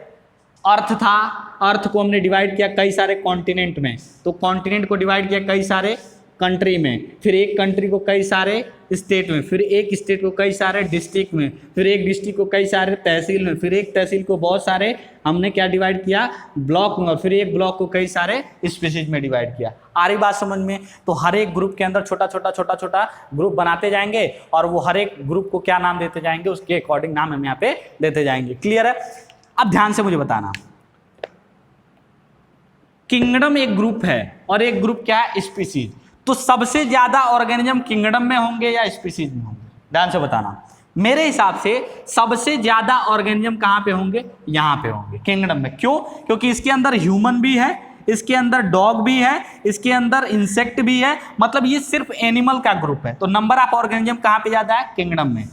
A: अर्थ था, अर्थ को हमने डिवाइड किया कई सारे कॉन्टिनेंट में, तो कॉन्टिनेंट को डिवाइड किया कई सारे कंट्री में। फिर एक कंट्री को कई सारे स्टेट में। फिर एक स्टेट को कई सारे डिस्ट्रिक्ट में। फिर एक डिस्ट्रिक्ट को कई सारे तहसील में। फिर एक तहसील को बहुत सारे हमने क्या डिवाइड किया, ब्लॉक में। और फिर एक ब्लॉक को कई सारे स्पीसीज में डिवाइड किया। आ रही बात समझ में। तो हर एक ग्रुप के अंदर छोटा छोटा ग्रुप बनाते जाएंगे, और वो हर एक ग्रुप को क्या नाम देते जाएंगे, उसके अकॉर्डिंग नाम हम यहाँ पे देते जाएंगे। क्लियर है। अब ध्यान से मुझे बताना, किंगडम एक ग्रुप है और एक ग्रुप क्या है, स्पीसीज। तो सबसे ज्यादा ऑर्गेनिज्म किंगडम में होंगे या स्पीसीज में होंगे, ध्यान से बताना। मेरे हिसाब से सबसे ज्यादा ऑर्गेनिज्म कहां पे होंगे, यहां पे होंगे, किंगडम में। क्यों? क्योंकि इसके अंदर ह्यूमन भी है, इसके अंदर डॉग भी है, इसके अंदर इंसेक्ट भी है, मतलब ये सिर्फ एनिमल का ग्रुप है। तो नंबर ऑफ ऑर्गेनिज्म कहां पे ज्यादा है, किंगडम में।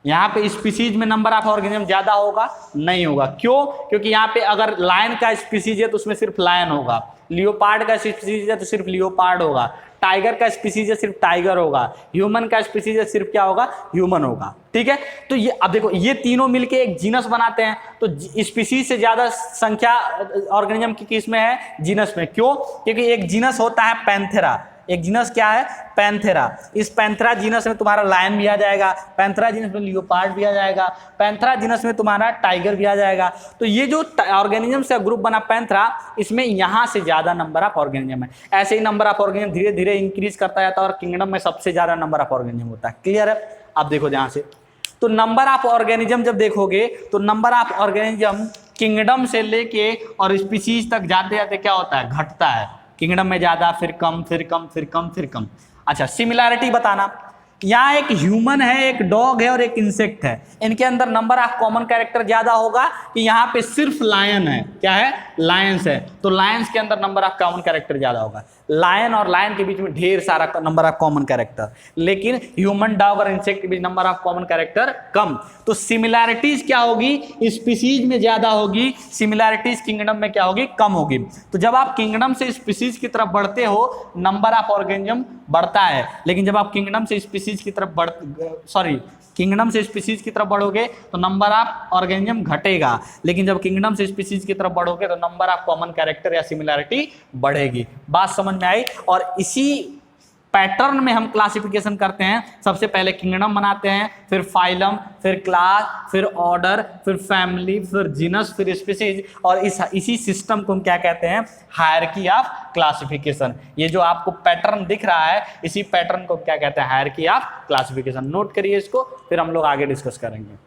A: यहाँ पे स्पीसीज में नंबर ऑफ ऑर्गेनिज्म ज्यादा होगा, नहीं होगा। क्यों? क्योंकि यहाँ पे अगर लायन का स्पीसीज है तो उसमें सिर्फ लायन होगा, लियोपार्ड का स्पीसीज है तो सिर्फ लियोपार्ड होगा, टाइगर का स्पीसीज है सिर्फ टाइगर होगा, ह्यूमन का स्पीसीज है सिर्फ क्या होगा, ह्यूमन होगा। ठीक है। तो ये अब देखो, ये तीनों मिलके एक जीनस बनाते हैं। तो स्पीसीज से ज्यादा संख्या ऑर्गेनिज्म की किस में है, जीनस में। क्यों? क्योंकि एक जीनस होता है पैंथेरा। एक जीनस क्या है, पैंथेरा। इस पैंथेरा जीनस में तुम्हारा लायन भी आ जाएगा, पैंथेरा जीनस में लियोपार्ड भी आ जाएगा, पैंथेरा जीनस में तुम्हारा टाइगर भी आ जाएगा। तो ये जो ऑर्गेनिज्म से ग्रुप बना पैंथेरा, इसमें यहाँ से ज्यादा नंबर ऑफ ऑर्गेनिज्म है। ऐसे ही नंबर ऑफ ऑर्गेनिज्म धीरे धीरे इंक्रीज करता जाता है और किंगडम में सबसे ज्यादा नंबर ऑफ ऑर्गेनिज्म होता है। क्लियर है। अब देखो ध्यान से, तो नंबर ऑफ ऑर्गेनिज्म जब देखोगे तो नंबर ऑफ ऑर्गेनिज्म किंगडम से लेके और स्पीसीज तक जाते जाते क्या होता है, घटता है। किंगडम में ज्यादा, फिर कम, फिर कम, फिर कम, फिर कम। अच्छा, सिमिलैरिटी बताना। यहाँ एक ह्यूमन है, एक डॉग है और एक इंसेक्ट है। इनके अंदर नंबर ऑफ कॉमन कैरेक्टर ज्यादा होगा कि यहाँ पे सिर्फ लायन है। क्या है, लायंस है। तो लायंस के अंदर नंबर ऑफ कॉमन कैरेक्टर ज्यादा होगा। लायन और लायन के बीच में ढेर सारा नंबर ऑफ कॉमन कैरेक्टर, लेकिन ह्यूमन, डॉग और इंसेक्ट के बीच नंबर ऑफ कॉमन कैरेक्टर कम। तो सिमिलैरिटीज क्या होगी, स्पीसीज में ज्यादा होगी, सिमिलैरिटीज किंगडम में क्या होगी, कम होगी। तो जब आप किंगडम से स्पीसीज की तरफ बढ़ते हो, नंबर ऑफ ऑर्गेनिज्म बढ़ता है। लेकिन जब आप किंगडम से स्पीसीज की तरफ किंगडम से स्पीसीज की तरफ बढ़ोगे तो नंबर ऑफ ऑर्गेनिज्म घटेगा। लेकिन जब किंगडम से स्पीसीज की तरफ बढ़ोगे तो नंबर ऑफ कॉमन कैरेक्टर या सिमिलैरिटी बढ़ेगी। बात समझ में आई। और इसी पैटर्न में हम क्लासिफिकेशन करते हैं। सबसे पहले किंगडम बनाते हैं, फिर फाइलम, फिर क्लास, फिर ऑर्डर, फिर फैमिली, फिर जीनस, फिर स्पीसीज। और इसी सिस्टम को हम क्या कहते हैं, हायरार्की ऑफ क्लासिफिकेशन। ये जो आपको पैटर्न दिख रहा है, इसी पैटर्न को क्या कहते हैं, हायरार्की ऑफ क्लासिफिकेशन। नोट करिए इसको, फिर हम लोग आगे डिस्कस करेंगे।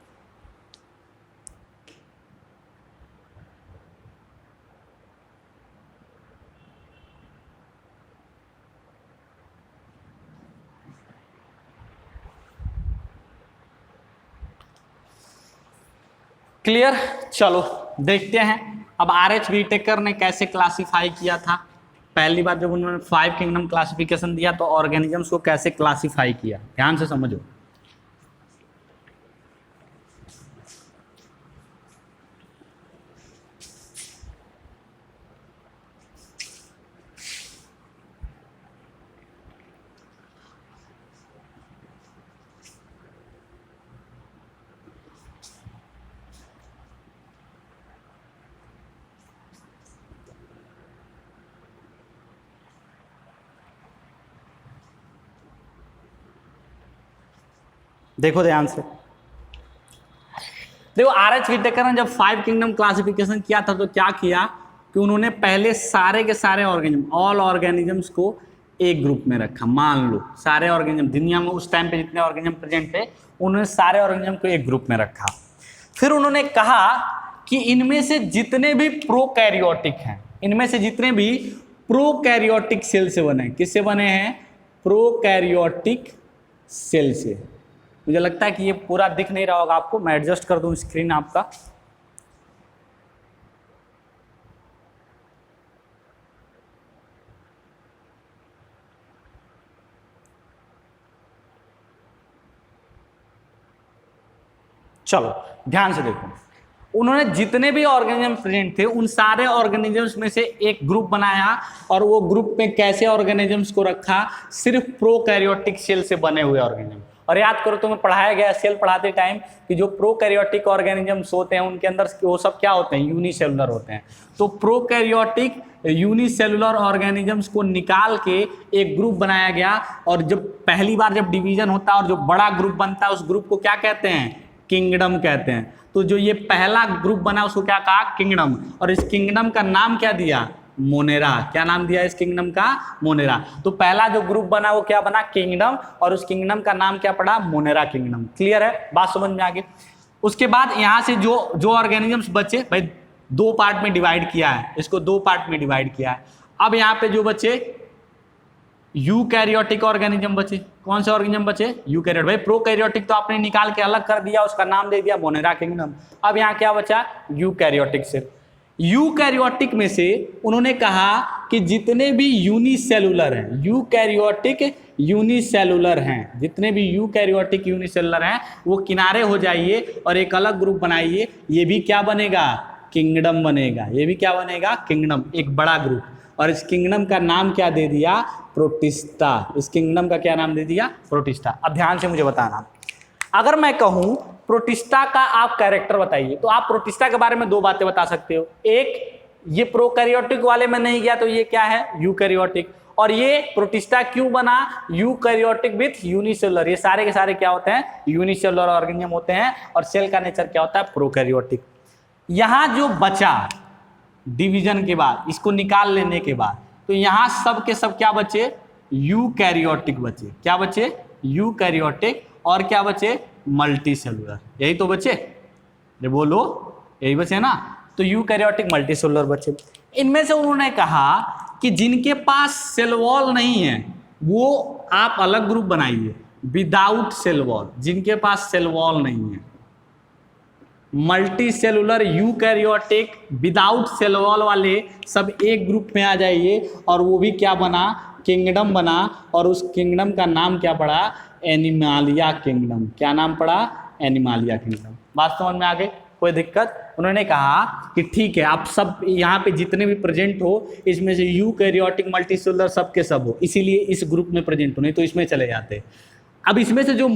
A: क्लियर। चलो देखते हैं अब RH व्हिटेकर ने कैसे क्लासिफाई किया था। पहली बार जब उन्होंने 5 किंगडम क्लासिफिकेशन दिया तो ऑर्गेनिजम्स को कैसे क्लासिफाई किया, ध्यान से समझो। देखो ध्यान से, देखो RH व्हिटेकर ने जब 5 किंगडम क्लासिफिकेशन किया था तो क्या किया कि उन्होंने पहले सारे के सारे ऑर्गेनिज्म, ऑल ऑर्गेनिजम्स को एक ग्रुप में रखा। मान लो सारे ऑर्गेनिज्म दुनिया में उस टाइम पे जितने ऑर्गेनिज्म प्रेजेंट थे उन्होंने सारे ऑर्गेनिज्म को एक ग्रुप में रखा। फिर उन्होंने कहा कि इनमें से जितने भी प्रोकैरियोटिक हैं, इनमें से जितने भी प्रोकैरियोटिक सेल से बने, किससे बने हैं? प्रोकैरियोटिक सेल से। मुझे लगता है कि ये पूरा दिख नहीं रहा होगा आपको, मैं एडजस्ट कर दूं स्क्रीन आपका। चलो ध्यान से देखो, उन्होंने जितने भी ऑर्गेनिज्म प्रेजेंट थे उन सारे ऑर्गेनिजम्स में से एक ग्रुप बनाया और वो ग्रुप में कैसे ऑर्गेनिजम्स को रखा? सिर्फ प्रोकैरियोटिक सेल से बने हुए ऑर्गेनिज्म। और याद करो तुम्हें पढ़ाया गया सेल पढ़ाते टाइम कि जो प्रोकैरियोटिक ऑर्गेनिजम्स होते हैं उनके अंदर वो सब क्या होते हैं? यूनिसेलुलर होते हैं। तो प्रोकैरियोटिक यूनिसेलुलर ऑर्गेनिजम्स को निकाल के एक ग्रुप बनाया गया और जब पहली बार जब डिवीजन होता है और जो बड़ा ग्रुप बनता है उस ग्रुप को क्या कहते हैं? किंगडम कहते हैं। तो जो ये पहला ग्रुप बना उसको क्या कहा? किंगडम। और इस किंगडम का नाम क्या दिया? मोनेरा। क्या नाम दिया इस किंगडम का? मोनेरा। तो पहला जो ग्रुप बना वो क्या बना? किंगडम। और उस किंगडम का नाम क्या पड़ा? Monera kingdom. क्लियर है? बात समझ में आ गई। उसके बाद यहाँ से जो ऑर्गेनिजम्स बचे, भाई दो पार्ट में डिवाइड किया है, इसको दो पार्ट में डिवाइड किया है। अब यहाँ पे जो बचे यूकैरियोटिक ऑर्गेनिज्म बचे। कौन से ऑर्गेनिज्म बचे? यूकैरियोट। भाई प्रोकैरियोटिक तो आपने निकाल के अलग कर दिया, उसका नाम दे दिया मोनेरा किंगडम। अब यहाँ क्या बचा? यूकैरियोटिक से। यूकैरियोटिक में से उन्होंने कहा कि जितने भी यूनिसेलुलर हैं, यूकैरियोटिक यूनिसेलुलर हैं, जितने भी यूकैरियोटिक यूनिसेलुलर हैं वो किनारे हो जाइए और एक अलग ग्रुप बनाइए। ये भी क्या बनेगा? किंगडम बनेगा। ये भी क्या बनेगा? किंगडम, एक बड़ा ग्रुप। और इस किंगडम का नाम क्या दे दिया? प्रोटिस्टा। इस किंगडम का क्या नाम दे दिया? प्रोटिस्टा। अब ध्यान से मुझे बताना, अगर मैं कहूं प्रोटिस्टा का आप कैरेक्टर बताइए तो आप प्रोटिस्टा के बारे में दो बातें बता सकते हो। एक, ये प्रोकैरियोटिक वाले में नहीं गया तो ये क्या है? यूकैरियोटिक। और ये प्रोटिस्टा क्यों बना? Eukaryotic with unicellular. ये सारे के सारे क्या होते हैं? यूनिसेलुलर ऑर्गेनिज्म होते हैं और सेल का नेचर क्या होता है? प्रोकैरियोटिक। यहां जो बचा डिवीजन के बाद, इसको निकाल लेने के बाद, तो यहां सब के सब क्या बचे? यूकैरियोटिक बचे। क्या बचे? यूकैरियोटिक। और क्या बचे? मल्टीसेलुलर। यही तो बचे, ये बोलो, यही बचे ना। तो यूकैरियोटिक मल्टीसेलुलर बचे। इनमें से उन्होंने कहा कि जिनके पास सेल वॉल नहीं है वो आप अलग ग्रुप बनाइए, विदाउट सेल वॉल। जिनके पास सेल वॉल नहीं है, multicellular eukaryotic without cell wall वाले सब एक ग्रुप में आ जाइए। और वो भी क्या बना? किंगडम बना। और उस किंगडम का नाम क्या पड़ा? Animalia kingdom. क्या नाम पड़ा? Animalia kingdom. बात समझ में आ गई? कोई दिक्कत? उन्होंने कहा कि ठीक है, आप सब यहाँ पे जितने भी प्रेजेंट हो इसमें से यूकैरियोटिक मल्टीसेलुलर सब के सब हो, इसीलिए इस ग्रुप में प्रेजेंट हो, नहीं तो इसमें चले जाते। अब इसमें से जो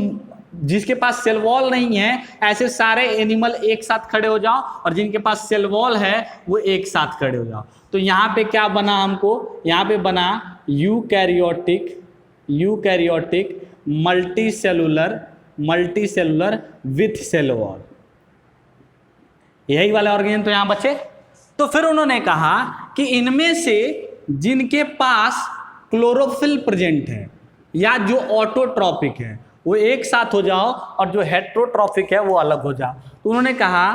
A: जिसके पास सेल वॉल नहीं है ऐसे सारे एनिमल एक साथ खड़े हो जाओ और जिनके पास सेल वॉल है वो एक साथ खड़े हो जाओ। तो यहाँ पे क्या बना हमको? यहाँ पे बना eukaryotic multicellular with cell wall. यही वाले ऑर्गेनिज्म तो यहाँ बचे। तो फिर उन्होंने कहा कि इनमें से जिनके पास क्लोरोफिल प्रेजेंट है या जो ऑटोट्रॉपिक है वो एक साथ हो जाओ और जो हेट्रोट्रॉपिक है वो अलग हो जाओ। तो उन्होंने कहा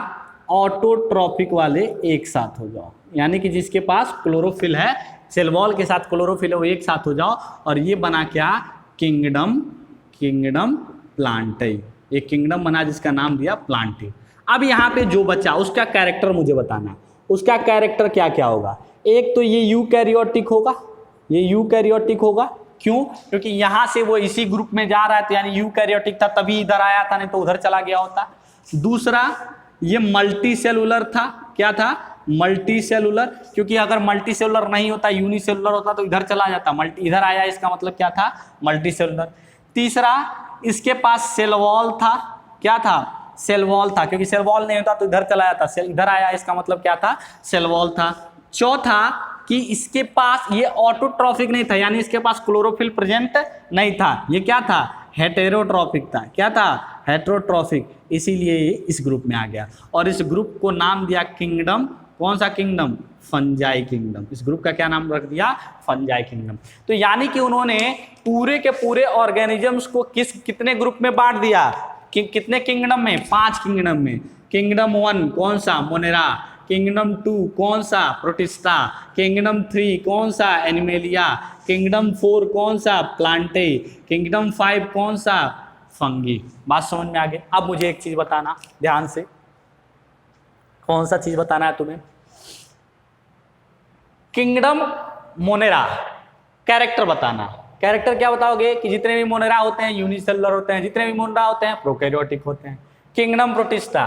A: ऑटोट्रॉपिक वाले एक साथ हो जाओ, यानी कि जिसके पास क्लोरोफिल है, सेल वॉल के साथ क्लोरोफिल है, वो एक साथ हो जाओ। और ये बना क्या? किंगडम प्लांटाई। ये किंगडम बना जिसका नाम दिया प्लांटाई। अब यहाँ पे जो बचा उसका कैरेक्टर मुझे बताना। उसका कैरेक्टर क्या क्या होगा? एक तो ये यूकैरियोटिक होगा, ये यूकैरियोटिक होगा। क्यों? क्योंकि यहाँ से वो इसी ग्रुप में जा रहा है, तो यानी यूकैरियोटिक था तभी इधर आया था, नहीं तो उधर चला गया होता। दूसरा, ये मल्टीसेलुलर था। क्या था? मल्टीसेलुलर। क्योंकि अगर मल्टीसेलुलर नहीं होता, यूनिसेलुलर होता तो इधर चला जाता, इधर आया, इसका मतलब क्या था? मल्टीसेलुलर। तीसरा, इसके पास सेल वॉल था। क्या था? सेल वॉल था, क्योंकि सेल वॉल नहीं होता तो इधर चला जाता, सेल इधर आया, इसका मतलब क्या था? सेल वॉल था। चौथा कि इसके पास ये ऑटोट्रॉफिक नहीं था, यानी इसके पास क्लोरोफिल प्रेजेंट नहीं था। ये क्या था? हेटेरोट्रॉफिक था। क्या था? हेटेरोट्रॉफिक। इसीलिए ये इस ग्रुप में आ गया और इस ग्रुप को नाम दिया किंगडम। कौन सा किंगडम? Fungi kingdom. इस ग्रुप का क्या नाम रख दिया? Fungi kingdom. तो यानी कि उन्होंने पूरे के पूरे ऑर्गेनिजम्स को कितने ग्रुप में बांट दिया? कितने किंगडम में? 5 किंगडम में। किंगडम 1 कौन सा? मोनेरा। किंगडम 2 कौन सा? प्रोटिस्टा। किंगडम 3 कौन सा? एनिमेलिया। किंगडम 4 कौन सा? प्लांटे। किंगडम 5 कौन सा? फंगी। बात समझ में आ गई? अब मुझे एक चीज बताना ध्यान से, कौन सा चीज बताना है तुम्हें? किंगडम मोनेरा कैरेक्टर बताना। कैरेक्टर क्या बताओगे? कि जितने भी मोनेरा होते हैं यूनिसेलुलर होते हैं, जितने भी मोनेरा होते हैं प्रोकैरियोटिक होते हैं। Kingdom protista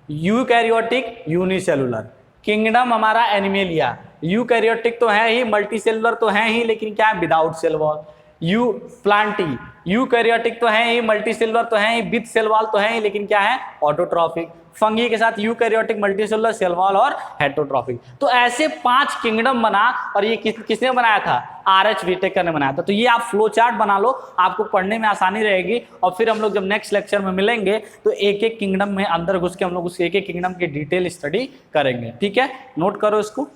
A: eukaryotic unicellular. Kingdom हमारा एनिमेलिया यूकैरियोटिक तो है ही, मल्टीसेलुलर तो है ही, लेकिन क्या है? Without cell wall. यू प्लांटी यूकैरियोटिक तो है ही, मल्टीसेलुलर तो है ही, विद सेल वॉल तो है ही, लेकिन क्या है? ऑटोट्रॉफिक। फंगी के साथ यूकैरियोटिक, मल्टीसेलुलर, सेल वॉल और हेटरोट्रॉफिक। तो ऐसे 5 किंगडम बना, और ये किसने बनाया था? आर.एच. व्हिटेकर ने बनाया था। तो ये आप फ्लो चार्ट बना लो, आपको पढ़ने में आसानी रहेगी। और फिर हम लोग जब नेक्स्ट लेक्चर में मिलेंगे तो एक एक किंगडम में अंदर घुस के हम लोग उस एक एक किंगडम की डिटेल स्टडी करेंगे। ठीक है, नोट करो इसको।